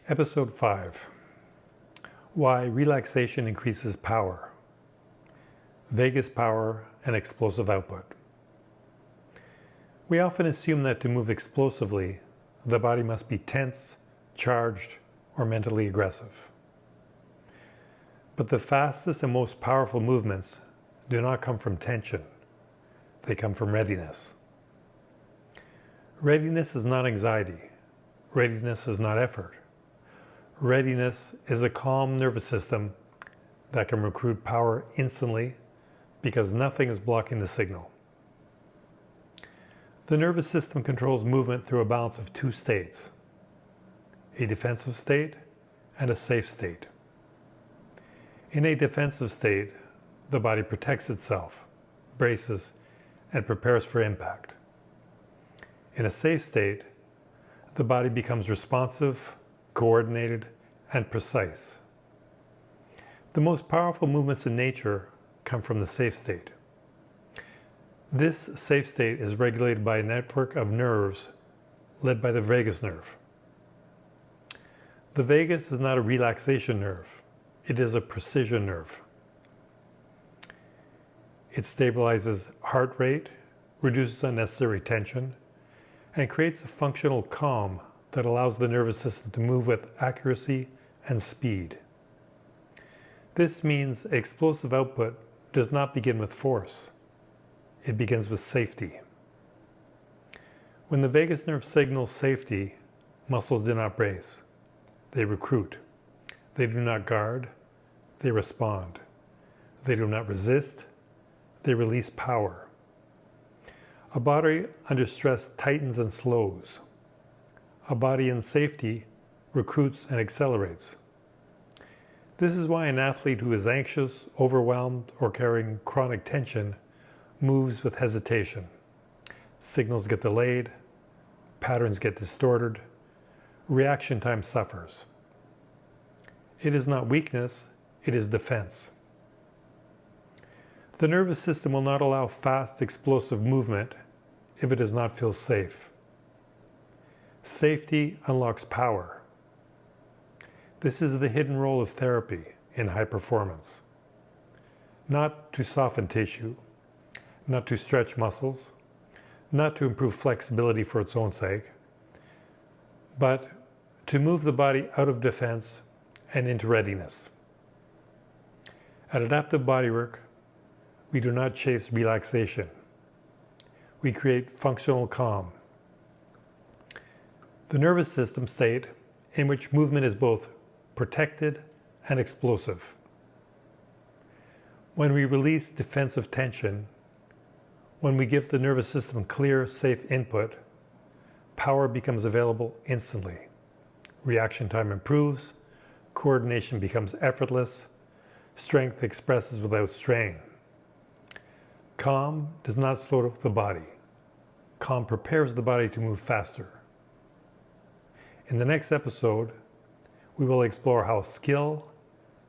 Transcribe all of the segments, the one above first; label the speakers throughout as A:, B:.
A: Episode 5. Why relaxation increases power. Vagus power and explosive output. We often assume that to move explosively, the body must be tense, charged, or mentally aggressive. But the fastest and most powerful movements do not come from tension. They come from readiness. Readiness is not anxiety. Readiness is not effort. Readiness is a calm nervous system that can recruit power instantly because nothing is blocking the signal. The nervous system controls movement through a balance of two states, a defensive state and a safe state. In a defensive state, the body protects itself, braces, and prepares for impact. In a safe state, the body becomes responsive, coordinated, and precise. The most powerful movements in nature come from the safe state. This safe state is regulated by a network of nerves led by the vagus nerve. The vagus is not a relaxation nerve, it is a precision nerve. It stabilizes heart rate, reduces unnecessary tension, and creates a functional calm that allows the nervous system to move with accuracy and speed. This means explosive output does not begin with force. It begins with safety. When the vagus nerve signals safety, muscles do not brace. They recruit. They do not guard. They respond. They do not resist. They release power. A body under stress tightens and slows. A body in safety recruits and accelerates. This is why an athlete who is anxious, overwhelmed, or carrying chronic tension moves with hesitation. Signals get delayed, patterns get distorted, reaction time suffers. It is not weakness, it is defense. The nervous system will not allow fast, explosive movement if it does not feel safe. Safety unlocks power. This is the hidden role of therapy in high performance. Not to soften tissue, not to stretch muscles, not to improve flexibility for its own sake, but to move the body out of defense and into readiness. At Adaptive Bodywork, we do not chase relaxation. We create functional calm. The nervous system state in which movement is both protected and explosive. When we release defensive tension, when we give the nervous system clear, safe input, power becomes available instantly. Reaction time improves, coordination becomes effortless, strength expresses without strain. Calm does not slow the body. Calm prepares the body to move faster. In the next episode, we will explore how skill,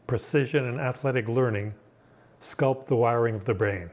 A: precision, and athletic learning sculpt the wiring of the brain.